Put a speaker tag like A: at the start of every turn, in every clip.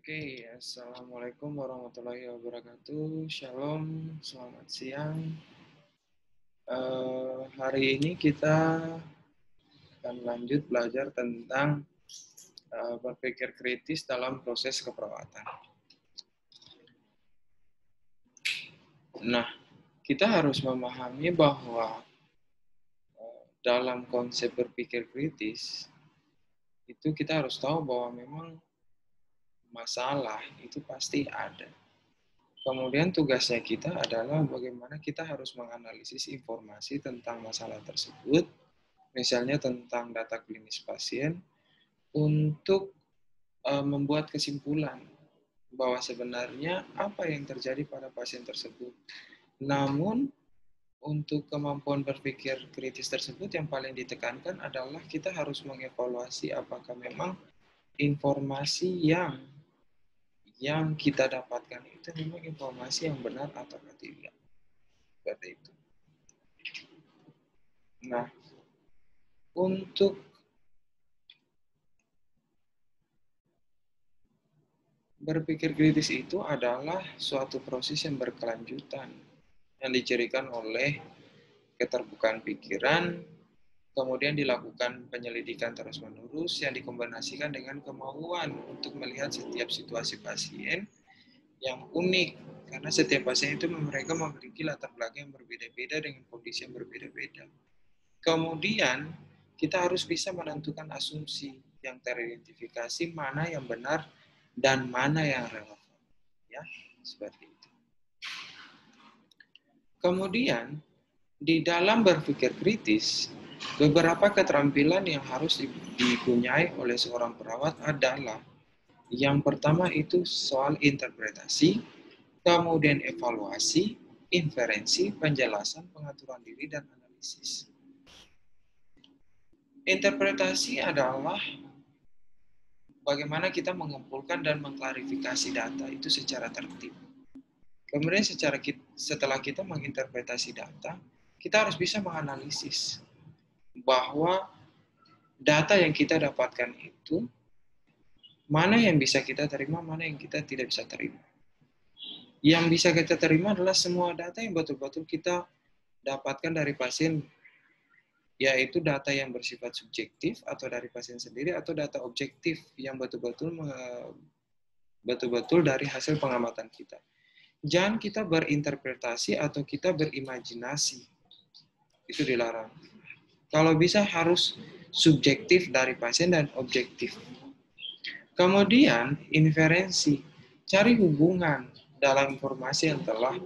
A: Oke, Assalamualaikum warahmatullahi wabarakatuh. Shalom, selamat siang. Hari ini kita akan lanjut belajar tentang berpikir kritis dalam proses keperawatan. Nah, kita harus memahami bahwa dalam konsep berpikir kritis, itu kita harus tahu bahwa memang masalah itu pasti ada. Kemudian tugasnya kita adalah bagaimana kita harus menganalisis informasi tentang masalah tersebut, misalnya tentang data klinis pasien, untuk membuat kesimpulan bahwa sebenarnya apa yang terjadi pada pasien tersebut. Namun, untuk kemampuan berpikir kritis tersebut yang paling ditekankan adalah kita harus mengevaluasi apakah memang informasi yang kita dapatkan itu memang informasi yang benar atau tidak. Seperti itu. Nah, untuk berpikir kritis itu adalah suatu proses yang berkelanjutan yang dicirikan oleh keterbukaan pikiran, kemudian dilakukan penyelidikan terus-menerus yang dikombinasikan dengan kemauan untuk melihat setiap situasi pasien yang unik, karena setiap pasien itu mereka memiliki latar belakang yang berbeda-beda dengan kondisi yang berbeda-beda. Kemudian kita harus bisa menentukan asumsi yang teridentifikasi mana yang benar dan mana yang relevan, ya, seperti itu. Kemudian di dalam berpikir kritis, beberapa keterampilan yang harus dipunyai oleh seorang perawat adalah yang pertama itu soal interpretasi, kemudian evaluasi, inferensi, penjelasan, pengaturan diri, dan analisis. Interpretasi adalah bagaimana kita mengumpulkan dan mengklarifikasi data itu secara tertib. Kemudian setelah kita menginterpretasi data, kita harus bisa menganalisis bahwa data yang kita dapatkan itu mana yang bisa kita terima, mana yang kita tidak bisa terima. Yang bisa kita terima adalah semua data yang betul-betul kita dapatkan dari pasien, yaitu data yang bersifat subjektif atau dari pasien sendiri, atau data objektif yang betul-betul dari hasil pengamatan kita. Jangan kita berinterpretasi atau kita berimajinasi. Itu dilarang. Kalau bisa harus subjektif dari pasien dan objektif. Kemudian inferensi, cari hubungan dalam informasi yang telah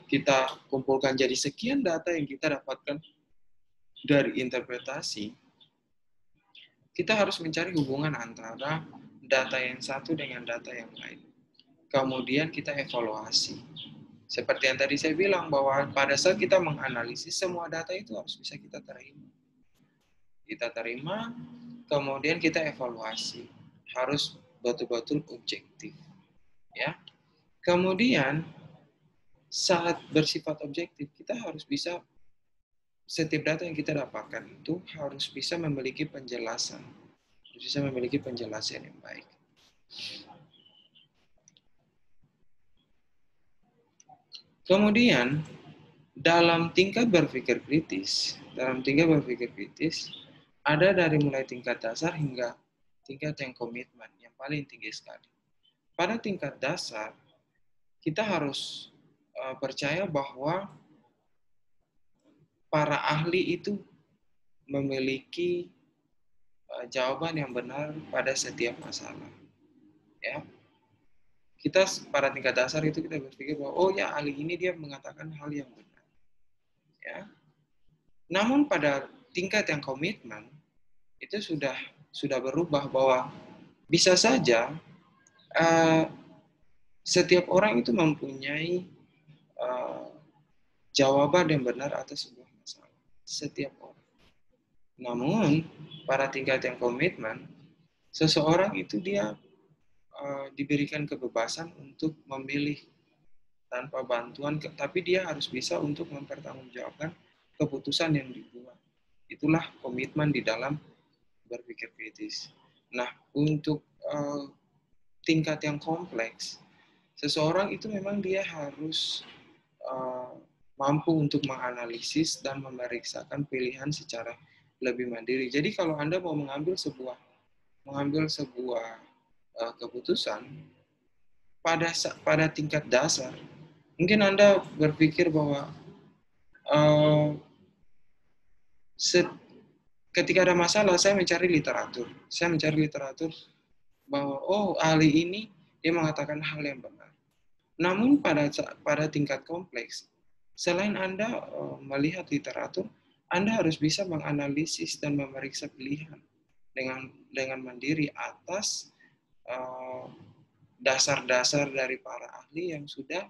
A: kita kumpulkan. Jadi sekian data yang kita dapatkan dari interpretasi, kita harus mencari hubungan antara data yang satu dengan data yang lain. Kemudian kita evaluasi. Seperti yang tadi saya bilang, bahwa pada saat kita menganalisis, semua data itu harus bisa kita terima. Kita terima, kemudian kita evaluasi. Harus betul-betul objektif. Ya. Kemudian, saat bersifat objektif, kita harus bisa, setiap data yang kita dapatkan itu harus bisa memiliki penjelasan. Harus bisa memiliki penjelasan yang baik. Kemudian, dalam tingkat berpikir kritis, ada dari mulai tingkat dasar hingga tingkat yang komitmen, yang paling tinggi sekali. Pada tingkat dasar, kita harus percaya bahwa para ahli itu memiliki jawaban yang benar pada setiap masalah. Ya, kita pada tingkat dasar itu kita berpikir bahwa oh ya, ahli ini dia mengatakan hal yang benar. Ya. Namun pada tingkat yang komitmen itu sudah berubah, bahwa bisa saja setiap orang itu mempunyai jawaban yang benar atas sebuah masalah. Setiap orang. Namun pada tingkat yang komitmen, seseorang itu dia diberikan kebebasan untuk memilih tanpa bantuan, tapi dia harus bisa untuk mempertanggungjawabkan keputusan yang dibuat. Itulah komitmen di dalam berpikir kritis. Nah, untuk tingkat yang kompleks, seseorang itu memang dia harus mampu untuk menganalisis dan memeriksakan pilihan secara lebih mandiri. Jadi kalau Anda mau mengambil sebuah keputusan pada tingkat dasar, mungkin Anda berpikir bahwa ketika ada masalah, saya mencari literatur bahwa ahli ini dia mengatakan hal yang benar. Namun pada tingkat kompleks, selain Anda melihat literatur, Anda harus bisa menganalisis dan memeriksa pilihan dengan mandiri atas dasar-dasar dari para ahli yang sudah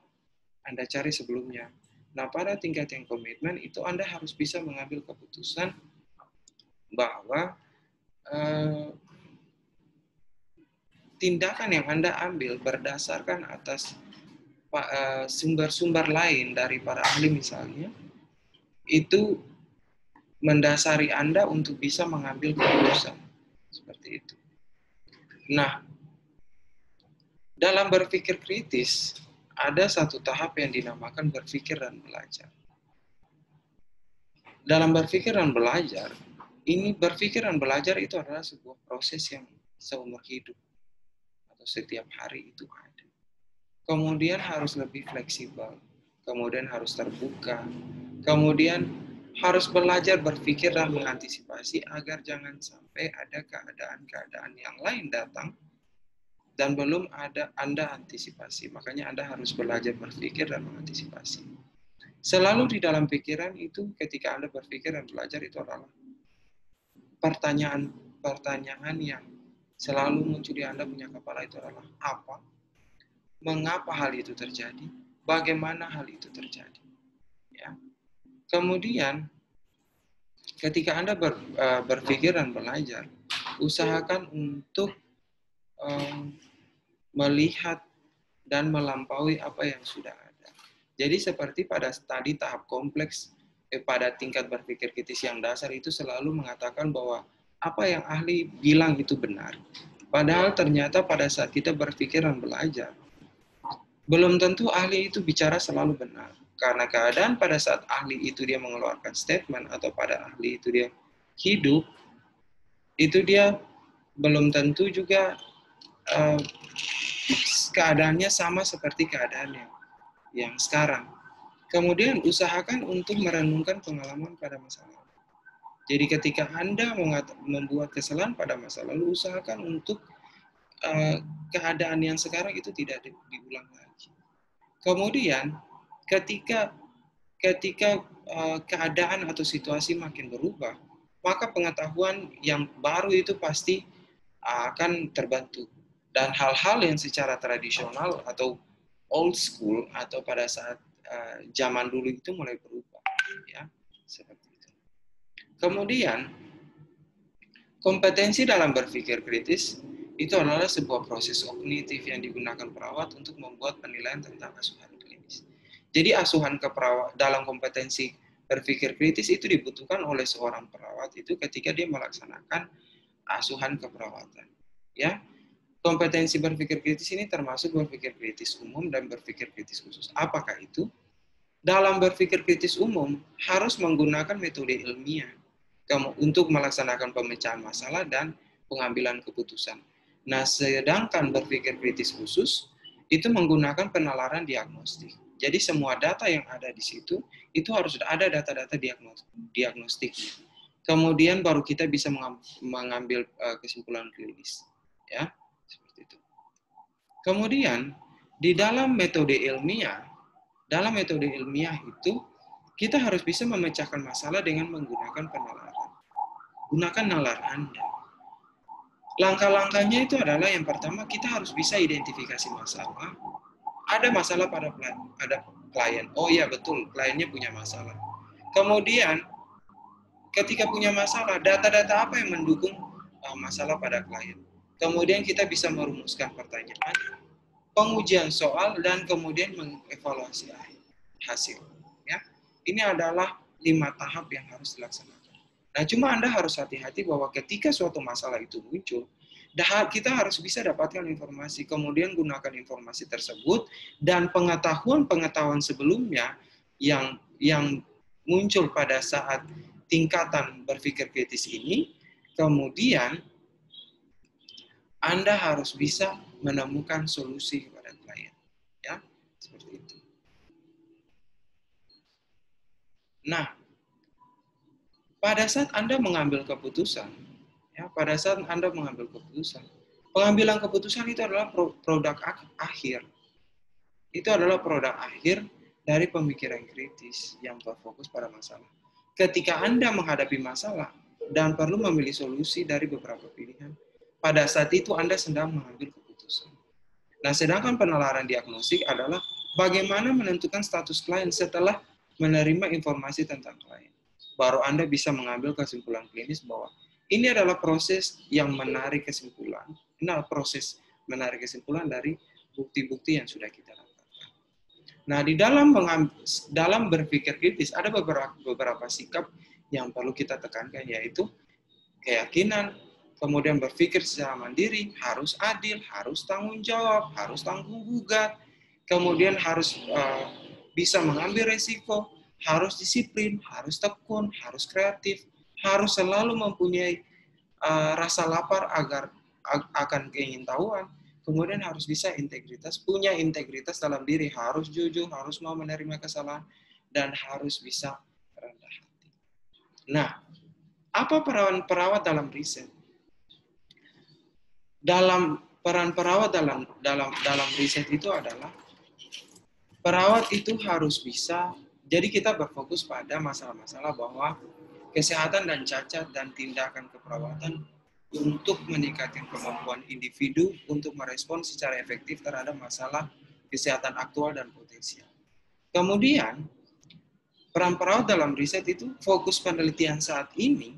A: Anda cari sebelumnya. Nah, pada tingkat yang komitmen itu Anda harus bisa mengambil keputusan bahwa tindakan yang Anda ambil berdasarkan atas sumber-sumber lain dari para ahli misalnya, itu mendasari Anda untuk bisa mengambil keputusan. Seperti itu. Nah, dalam berpikir kritis, ada satu tahap yang dinamakan berpikir dan belajar. Dalam berpikir dan belajar, berpikir dan belajar itu adalah sebuah proses yang seumur hidup atau setiap hari itu ada. Kemudian harus lebih fleksibel, kemudian harus terbuka, kemudian harus belajar berpikir dan mengantisipasi agar jangan sampai ada keadaan-keadaan yang lain datang dan belum ada Anda antisipasi. Makanya Anda harus belajar berpikir dan mengantisipasi. Selalu di dalam pikiran itu ketika Anda berpikir dan belajar itu adalah pertanyaan yang selalu muncul di Anda punya kepala itu adalah apa? Mengapa hal itu terjadi? Bagaimana hal itu terjadi? Ya. Kemudian, ketika Anda berpikir dan belajar, usahakan untuk melihat dan melampaui apa yang sudah ada. Jadi seperti pada tadi tahap kompleks, pada tingkat berpikir kritis yang dasar itu selalu mengatakan bahwa apa yang ahli bilang itu benar. Padahal ternyata pada saat kita berpikir dan belajar, belum tentu ahli itu bicara selalu benar. Karena keadaan pada saat ahli itu dia mengeluarkan statement atau pada ahli itu dia hidup, itu dia belum tentu juga keadaannya sama seperti keadaan yang sekarang. Kemudian usahakan untuk merenungkan pengalaman pada masa lalu. Jadi ketika Anda membuat kesalahan pada masa lalu, usahakan untuk keadaan yang sekarang itu tidak diulang lagi. Kemudian ketika keadaan atau situasi makin berubah, maka pengetahuan yang baru itu pasti akan terbantu. Dan hal-hal yang secara tradisional atau old school atau pada saat zaman dulu itu mulai berubah, ya seperti itu. Kemudian kompetensi dalam berpikir kritis itu adalah sebuah proses kognitif yang digunakan perawat untuk membuat penilaian tentang asuhan klinis. Jadi asuhan keperawat dalam kompetensi berpikir kritis itu dibutuhkan oleh seorang perawat itu ketika dia melaksanakan asuhan keperawatan. Ya, kompetensi berpikir kritis ini termasuk berpikir kritis umum dan berpikir kritis khusus. Apakah itu? Dalam berpikir kritis umum harus menggunakan metode ilmiah untuk melaksanakan pemecahan masalah dan pengambilan keputusan. Nah, sedangkan berpikir kritis khusus itu menggunakan penalaran diagnostik. Jadi semua data yang ada di situ itu harus ada data-data diagnostiknya. Kemudian baru kita bisa mengambil kesimpulan klinis, ya seperti itu. Kemudian di dalam metode ilmiah itu kita harus bisa memecahkan masalah dengan menggunakan penalaran. Gunakan nalar Anda. Langkah-langkahnya itu adalah yang pertama kita harus bisa identifikasi masalah. Ada masalah pada klien. Oh iya betul, kliennya punya masalah. Kemudian ketika punya masalah, data-data apa yang mendukung masalah pada klien. Kemudian kita bisa merumuskan pertanyaan, pengujian soal, dan kemudian mengevaluasi hasil. Ya, ini adalah 5 tahap yang harus dilaksanakan. Nah, cuma Anda harus hati-hati bahwa ketika suatu masalah itu muncul, Kita harus bisa dapatkan informasi, kemudian gunakan informasi tersebut dan pengetahuan sebelumnya yang muncul pada saat tingkatan berpikir kritis ini, kemudian Anda harus bisa menemukan solusi kepada klien. Ya, seperti itu. Nah, pada saat Anda mengambil keputusan, pengambilan keputusan itu adalah produk akhir. Itu adalah produk akhir dari pemikiran kritis yang berfokus pada masalah. Ketika Anda menghadapi masalah dan perlu memilih solusi dari beberapa pilihan, pada saat itu Anda sedang mengambil keputusan. Nah, sedangkan penalaran diagnostik adalah bagaimana menentukan status klien setelah menerima informasi tentang klien. Baru Anda bisa mengambil kesimpulan klinis bahwa ini adalah proses yang menarik kesimpulan. Ini adalah proses menarik kesimpulan dari bukti-bukti yang sudah kita dapatkan. Nah, di dalam berpikir kritis ada beberapa sikap yang perlu kita tekankan, yaitu keyakinan, kemudian berpikir secara mandiri, harus adil, harus tanggung jawab, harus tanggung gugat, kemudian harus bisa mengambil resiko, harus disiplin, harus tekun, harus kreatif, harus selalu mempunyai rasa lapar akan keingintahuan, kemudian harus bisa punya integritas dalam diri, harus jujur, harus mau menerima kesalahan, dan harus bisa rendah hati. Nah, apa peran perawat dalam riset? Peran perawat dalam riset itu adalah perawat itu harus bisa, jadi kita berfokus pada masalah-masalah bahwa kesehatan dan cacat dan tindakan keperawatan untuk meningkatkan kemampuan individu untuk merespon secara efektif terhadap masalah kesehatan aktual dan potensial. Kemudian, peran perawat dalam riset itu fokus penelitian saat ini.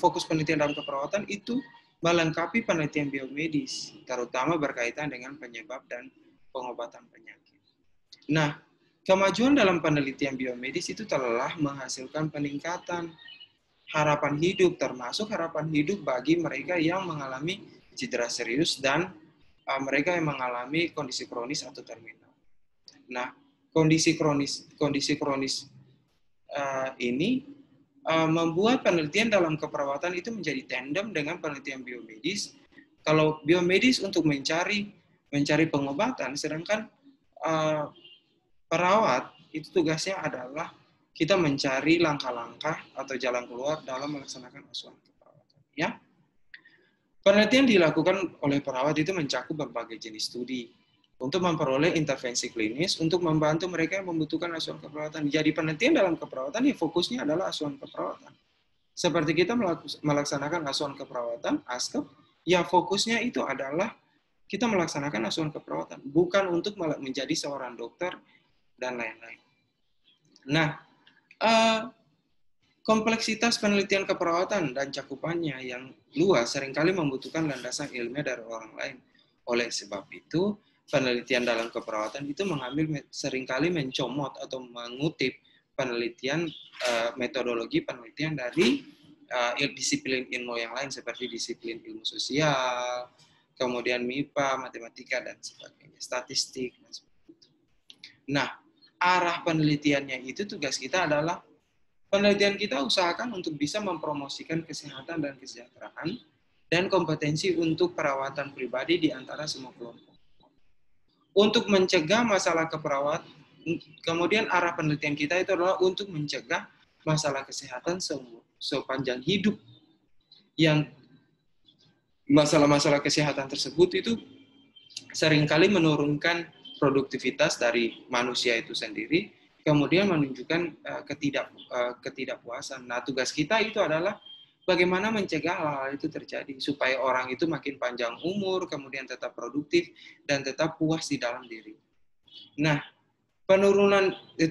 A: Fokus penelitian dalam keperawatan itu melengkapi penelitian biomedis, terutama berkaitan dengan penyebab dan pengobatan penyakit. Nah, kemajuan dalam penelitian biomedis itu telah menghasilkan peningkatan harapan hidup, termasuk harapan hidup bagi mereka yang mengalami cedera serius dan mereka yang mengalami kondisi kronis atau terminal. Nah, kondisi kronis ini membuat penelitian dalam keperawatan itu menjadi tandem dengan penelitian biomedis. Kalau biomedis untuk mencari pengobatan, sedangkan perawat itu tugasnya adalah kita mencari langkah-langkah atau jalan keluar dalam melaksanakan asuhan keperawatan. Ya, penelitian dilakukan oleh perawat itu mencakup berbagai jenis studi untuk memperoleh intervensi klinis untuk membantu mereka yang membutuhkan asuhan keperawatan. Jadi penelitian dalam keperawatan ya fokusnya adalah asuhan keperawatan. Seperti kita melaksanakan asuhan keperawatan, ASKEP, ya fokusnya itu adalah kita melaksanakan asuhan keperawatan, bukan untuk menjadi seorang dokter dan lain-lain. Nah, kompleksitas penelitian keperawatan dan cakupannya yang luas seringkali membutuhkan landasan ilmiah dari orang lain. Oleh sebab itu, penelitian dalam keperawatan itu seringkali mencomot atau mengutip penelitian metodologi penelitian dari disiplin ilmu yang lain seperti disiplin ilmu sosial, kemudian MIPA, matematika dan sebagainya, statistik dan sebagainya. Nah, arah penelitiannya itu tugas kita adalah penelitian kita usahakan untuk bisa mempromosikan kesehatan dan kesejahteraan dan kompetensi untuk perawatan pribadi di antara semua kelompok. Untuk mencegah masalah keperawatan, kemudian arah penelitian kita itu adalah untuk mencegah masalah kesehatan sepanjang hidup. Yang masalah-masalah kesehatan tersebut itu seringkali menurunkan produktivitas dari manusia itu sendiri, kemudian menunjukkan ketidakpuasan. Nah, tugas kita itu adalah bagaimana mencegah hal-hal itu terjadi, supaya orang itu makin panjang umur, kemudian tetap produktif, dan tetap puas di dalam diri. Nah,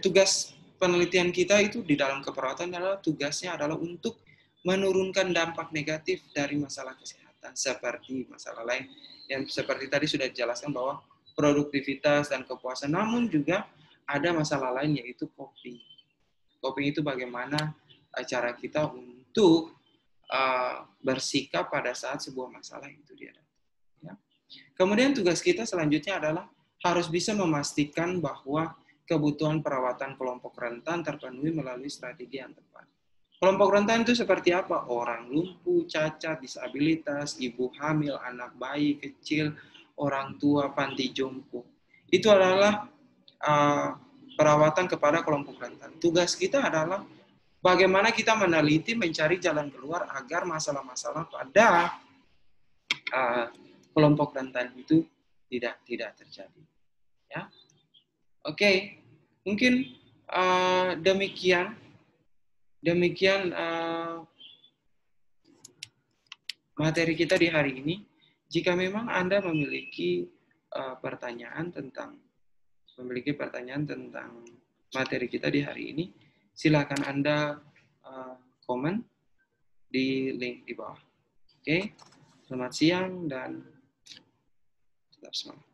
A: tugas penelitian kita itu di dalam keperawatan tugasnya adalah untuk menurunkan dampak negatif dari masalah kesehatan, seperti masalah lain, yang seperti tadi sudah dijelaskan bahwa produktivitas dan kepuasan, namun juga ada masalah lain yaitu coping. Coping itu bagaimana cara kita untuk bersikap pada saat sebuah masalah itu dia. Ya. Kemudian tugas kita selanjutnya adalah harus bisa memastikan bahwa kebutuhan perawatan kelompok rentan terpenuhi melalui strategi yang tepat. Kelompok rentan itu seperti apa? Orang lumpuh, cacat, disabilitas, ibu hamil, anak bayi kecil, orang tua, panti jompo. Itu adalah perawatan kepada kelompok rentan. Tugas kita adalah bagaimana kita meneliti, mencari jalan keluar agar masalah-masalah pada kelompok rentan itu tidak terjadi. Ya, oke, mungkin demikian materi kita di hari ini. Jika memang Anda memiliki pertanyaan tentang materi kita di hari ini, silakan Anda komen di link di bawah. Oke, selamat siang dan tetap semangat.